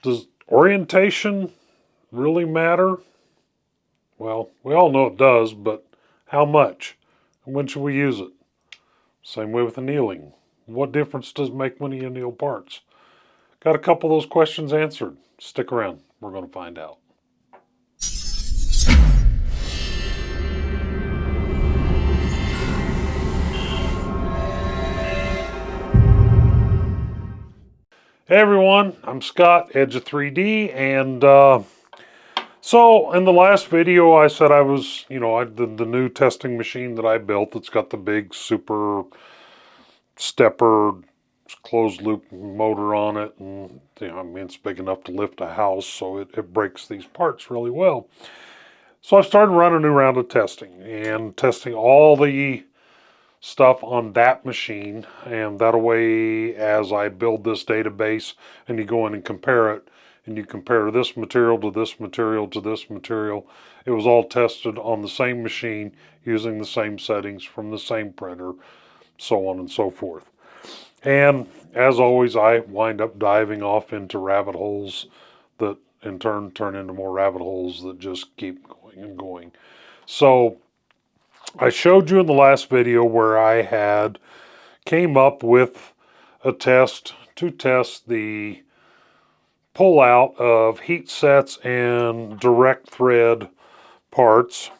Does orientation really matter? Well, we all know it does, but how much? And when should we use it? Same way with annealing. What difference does it make when you anneal parts? Got a couple of those questions answered. Stick around. We're going to find out. Hey everyone, I'm Scott, Edge of 3D, and so in the last video I said I was, the new testing machine that I built. It's got the big super stepper closed loop motor on it, and it's big enough to lift a house, so it breaks these parts really well. So I've started running a new round of testing and testing all the stuff on that machine, and that way as I build this database and you go in and compare it, and you compare this material to this material to this material, it was all tested on the same machine using the same settings from the same printer, so on and so forth. And as always, I wind up diving off into rabbit holes that in turn turn into more rabbit holes that just keep going and going. So I showed you in the last video where I had came up with a test to test the pull out of heat sets and direct thread parts,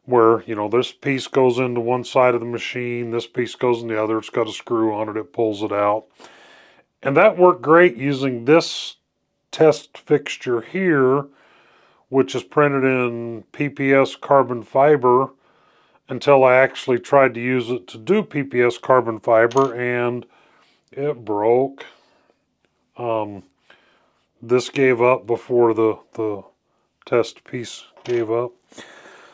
where this piece goes into one side of the machine, this piece goes in the other, it's got a screw on it, it pulls it out. And that worked great using this test fixture here, which is printed in PPS carbon fiber, until I actually tried to use it to do PPS carbon fiber, and it broke. This gave up before the test piece gave up.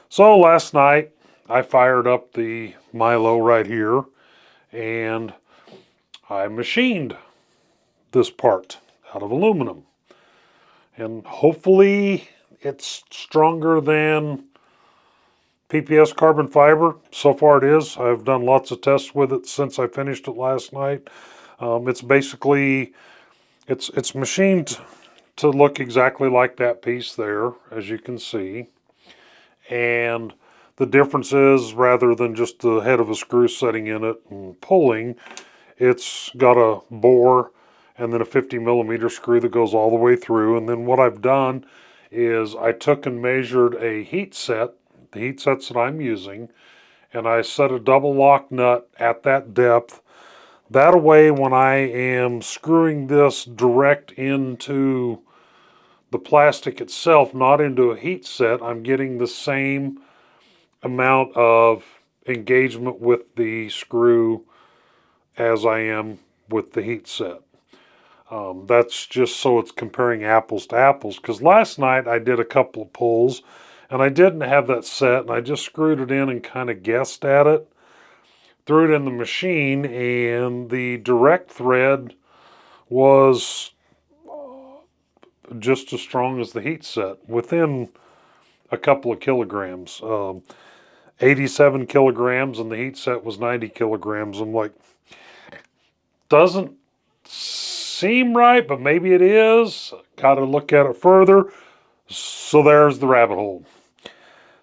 So last night I fired up the Milo right here, and I machined this part out of aluminum. And hopefully it's stronger than PPS carbon fiber. So far it is. I've done lots of tests with it since I finished it last night. It's basically, it's machined to look exactly like that piece there, as you can see. And the difference is, rather than just the head of a screw setting in it and pulling, it's got a bore and then a 50mm screw that goes all the way through. And then what I've done is I took and measured a heat set, the heat sets that I'm using, and I set a double lock nut at that depth. That way, when I am screwing this direct into the plastic itself, not into a heat set, I'm getting the same amount of engagement with the screw as I am with the heat set. That's just so it's comparing apples to apples, because last night I did a couple of pulls and I didn't have that set, and I just screwed it in and kind of guessed at it, threw it in the machine, and the direct thread was just as strong as the heat set, within a couple of kilograms. 87 kilograms, and the heat set was 90 kilograms. I'm like, doesn't seem right, but maybe it is. Got to look at it further. So there's the rabbit hole.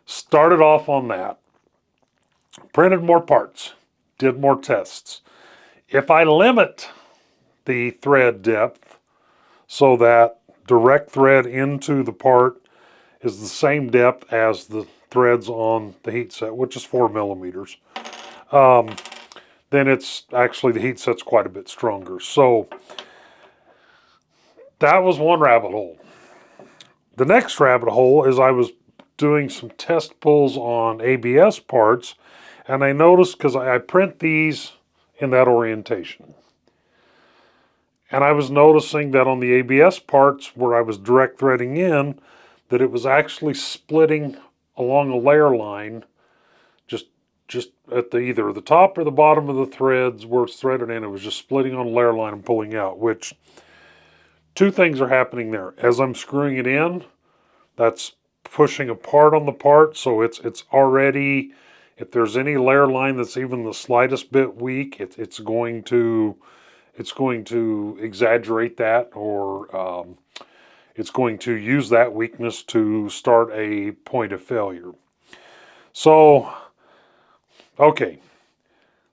Started off on that. Printed more parts. Did more tests. If I limit the thread depth so that direct thread into the part is the same depth as the threads on the heat set, which is 4mm, then it's actually, the heat set's quite a bit stronger. So that was one rabbit hole. The next rabbit hole is I was doing some test pulls on ABS parts, and I noticed, because I print these in that orientation, and I was noticing that on the ABS parts where I was direct threading in, that it was actually splitting along a layer line, just at either the top or the bottom of the threads where it's threaded in. It was just splitting on a layer line and pulling out, which two things are happening there. As I'm screwing it in, that's pushing apart on the part, so it's already, if there's any layer line that's even the slightest bit weak, it's going to it's going to exaggerate that, or it's going to use that weakness to start a point of failure. So, okay.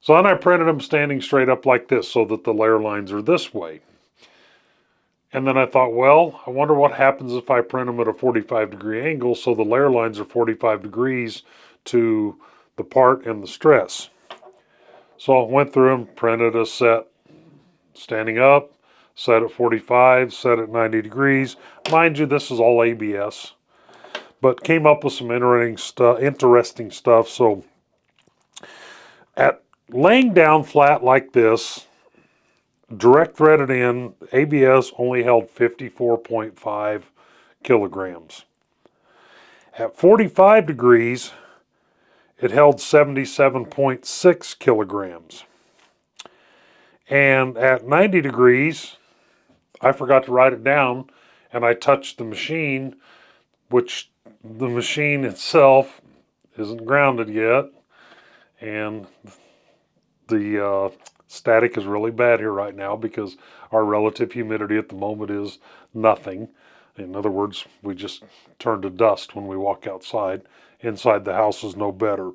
So then I printed them standing straight up like this so that the layer lines are this way. And then I thought, well, I wonder what happens if I print them at a 45-degree angle so the layer lines are 45 degrees to the part and the stress. So I went through and printed a set standing up, set at 45, set at 90 degrees. Mind you, this is all ABS, but came up with some interesting stuff. So at laying down flat like this, direct threaded in, ABS only held 54.5 kilograms. At 45 degrees, it held 77.6 kilograms. And at 90 degrees, I forgot to write it down, and I touched the machine, which the machine itself isn't grounded yet, and the static is really bad here right now because our relative humidity at the moment is nothing. In other words, we just turn to dust when we walk outside. Inside the house is no better.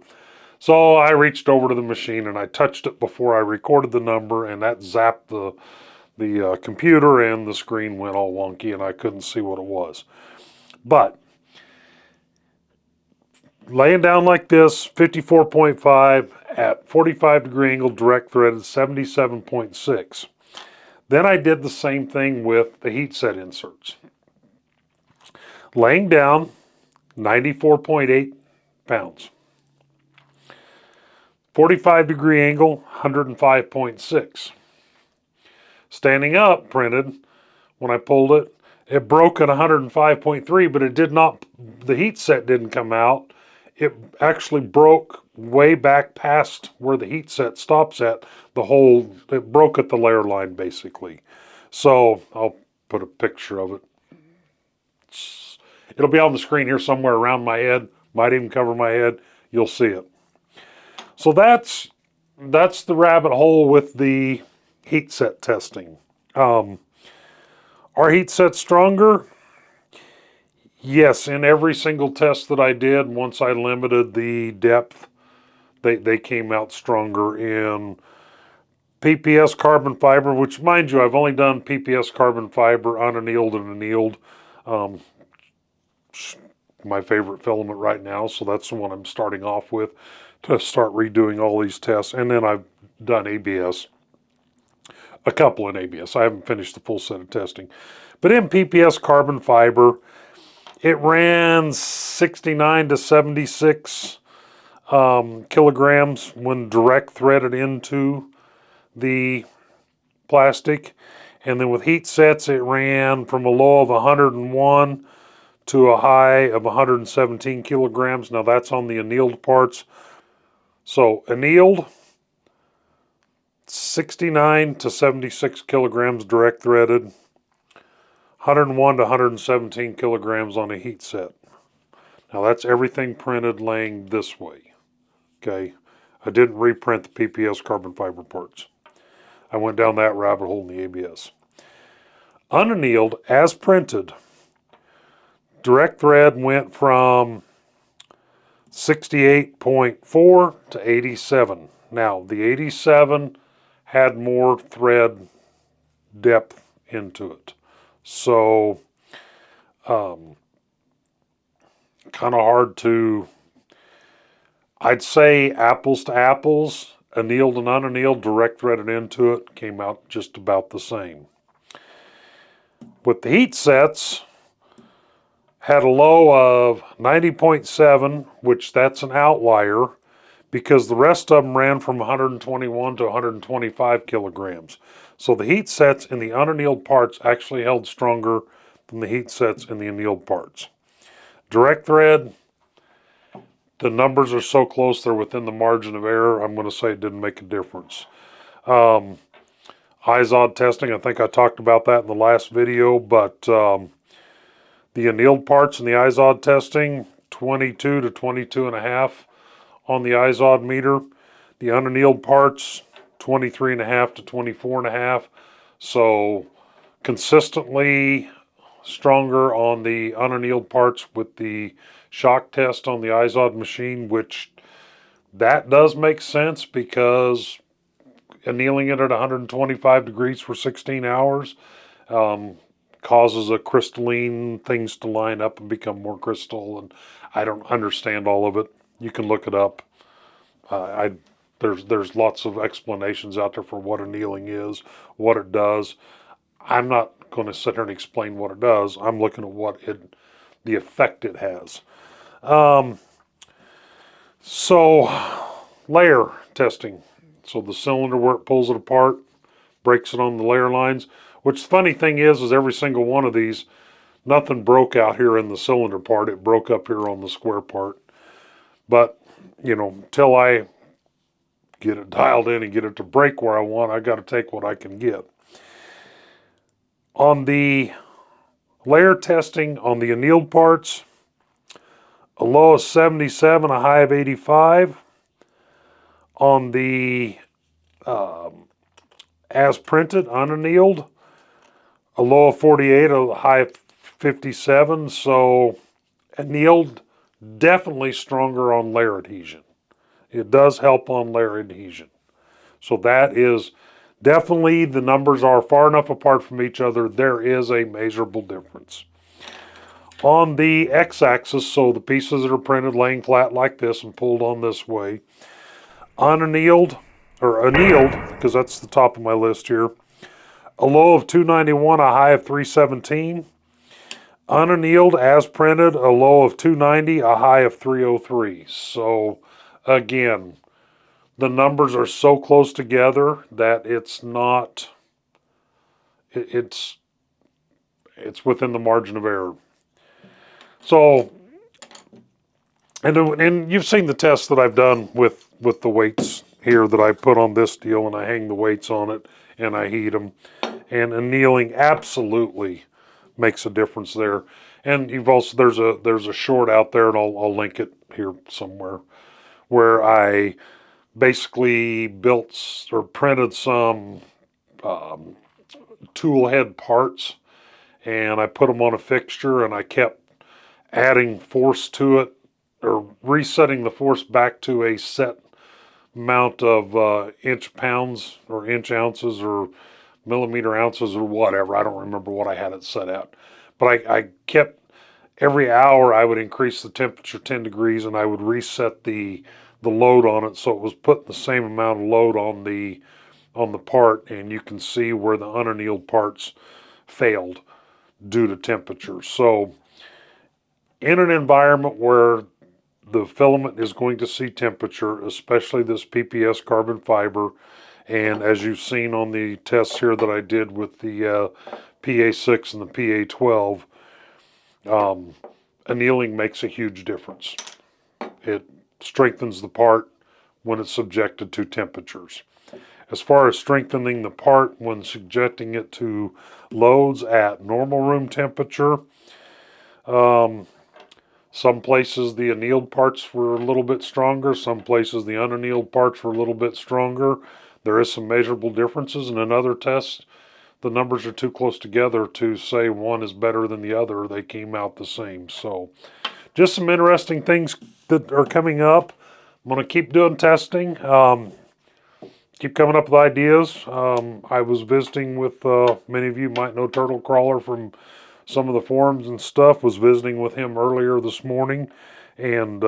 So I reached over to the machine and I touched it before I recorded the number, and that zapped the computer, and the screen went all wonky and I couldn't see what it was. But laying down like this, 54.5 at 45-degree angle, direct threaded, 77.6. Then I did the same thing with the heat set inserts. Laying down, 94.8 pounds. 45-degree angle, 105.6. Standing up, printed, when I pulled it, it broke at 105.3, but it did not, the heat set didn't come out. It actually broke way back past where the heat set stops at. It broke at the layer line, basically. So I'll put a picture of it. It'll be on the screen here somewhere around my head. Might even cover my head. You'll see it. So that's the rabbit hole with the heat set testing. Are heat sets stronger? Yes, in every single test that I did, once I limited the depth, they came out stronger. In PPS carbon fiber, which, mind you, I've only done PPS carbon fiber unannealed and annealed. My favorite filament right now, so that's the one I'm starting off with to start redoing all these tests. And then I've done ABS, a couple in ABS. I haven't finished the full set of testing. But in PPS carbon fiber, it ran 69 to 76 kilograms when direct threaded into the plastic. And then with heat sets, it ran from a low of 101 to a high of 117 kilograms. Now that's on the annealed parts. So annealed, 69 to 76 kilograms direct threaded, 101 to 117 kilograms on a heat set. Now that's everything printed laying this way. Okay, I didn't reprint the PPS carbon fiber parts. I went down that rabbit hole in the ABS. Unannealed, as printed, direct thread went from 68.4 to 87. Now, the 87 had more thread depth into it. So, kind of hard to, I'd say apples to apples, annealed and unannealed, direct threaded into it, came out just about the same. With the heat sets, had a low of 90.7, which that's an outlier because the rest of them ran from 121 to 125 kilograms. So the heat sets in the unannealed parts actually held stronger than the heat sets in the annealed parts. Direct thread, the numbers are so close they're within the margin of error. I'm going to say it didn't make a difference. IZOD testing, I think I talked about that in the last video, but the annealed parts in the IZOD testing, 22 to 22.5 on the IZOD meter. The unannealed parts, 23.5 to 24.5. So consistently stronger on the unannealed parts with the shock test on the Izod machine, which that does make sense because annealing it at 125 degrees for 16 hours causes a crystalline things to line up and become more crystal. And I don't understand all of it. You can look it up. There's lots of explanations out there for what annealing is, what it does. I'm not going to sit here and explain what it does. I'm looking at the effect it has. So layer testing. So the cylinder where it pulls it apart, breaks it on the layer lines. Which the funny thing is every single one of these, nothing broke out here in the cylinder part. It broke up here on the square part. But, until I get it dialed in and get it to break where I want, I got to take what I can get. On the layer testing on the annealed parts, a low of 77, a high of 85. On the as printed, unannealed, a low of 48, a high of 57. So annealed, definitely stronger on layer adhesion. It does help on layer adhesion. So that is definitely, the numbers are far enough apart from each other. There is a measurable difference. On the x-axis, so the pieces that are printed laying flat like this and pulled on this way, unannealed, or annealed, because that's the top of my list here, a low of 291, a high of 317. Unannealed, as printed, a low of 290, a high of 303. So, again, the numbers are so close together that it's not, it's within the margin of error. So, and you've seen the tests that I've done with the weights here that I put on this deal, and I hang the weights on it and I heat them. And annealing absolutely makes a difference there. And you've also, there's a short out there, and I'll link it here somewhere, where I basically built or printed some tool head parts, and I put them on a fixture, and I kept adding force to it, or resetting the force back to a set amount of inch pounds or inch ounces or millimeter ounces or whatever. I don't remember what I had it set at. But I kept, every hour I would increase the temperature 10 degrees, and I would reset the load on it so it was putting the same amount of load on the part, and you can see where the unannealed parts failed due to temperature. So in an environment where the filament is going to see temperature, especially this PPS carbon fiber, and as you've seen on the tests here that I did with the PA6 and the PA12, annealing makes a huge difference. It strengthens the part when it's subjected to temperatures. As far as strengthening the part when subjecting it to loads at normal room temperature, some places the annealed parts were a little bit stronger, some places the unannealed parts were a little bit stronger. There is some measurable differences, and in other tests, the numbers are too close together to say one is better than the other. They came out the same. So just some interesting things that are coming up. I'm going to keep doing testing, keep coming up with ideas. I was visiting with, many of you might know Turtle Crawler from some of the forums and stuff, was visiting with him earlier this morning, and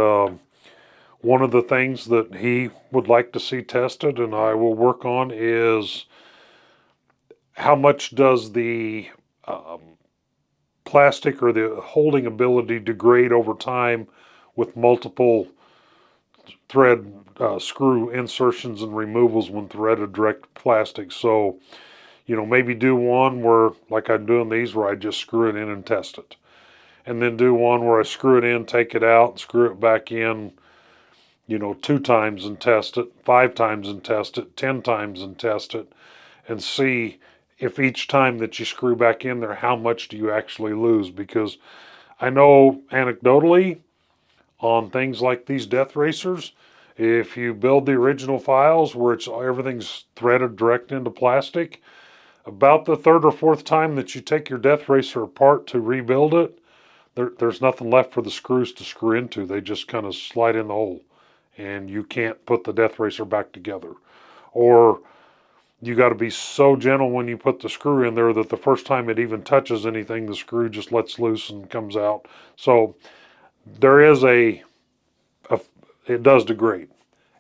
one of the things that he would like to see tested, and I will work on, is how much does the plastic or the holding ability degrade over time with multiple thread screw insertions and removals when threaded direct plastic. So, maybe do one where, like I'm doing these, where I just screw it in and test it. And then do one where I screw it in, take it out, screw it back in, 2 times and test it, 5 times and test it, 10 times and test it, and see if each time that you screw back in there, how much do you actually lose? Because I know anecdotally on things like these death racers, if you build the original files where everything's threaded direct into plastic, About the third or fourth time that you take your death racer apart to rebuild it, there's nothing left for the screws to screw into. They just kind of slide in the hole, and you can't put the death racer back together. Or you got to be so gentle when you put the screw in there that the first time it even touches anything, the screw just lets loose and comes out. So there is it does degrade.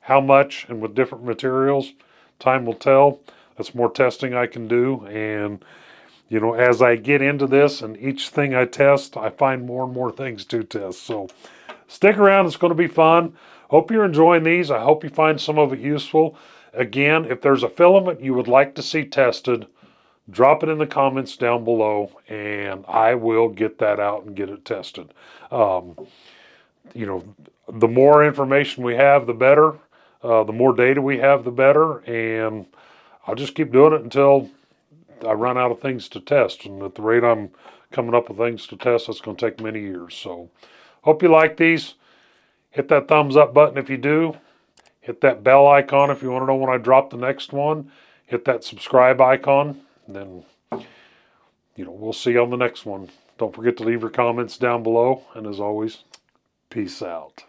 How much and with different materials, time will tell. That's more testing I can do. And, you know, as I get into this and each thing I test, I find more and more things to test. So stick around. It's going to be fun. Hope you're enjoying these. I hope you find some of it useful. Again, if there's a filament you would like to see tested, drop it in the comments down below and I will get that out and get it tested. You know, the more information we have, the better. The more data we have, the better. And I'll just keep doing it until I run out of things to test. And at the rate I'm coming up with things to test, that's going to take many years. So hope you like these. Hit that thumbs up button if you do. Hit that bell icon if you want to know when I drop the next one. Hit that subscribe icon. And then, you know, we'll see you on the next one. Don't forget to leave your comments down below. And as always, peace out.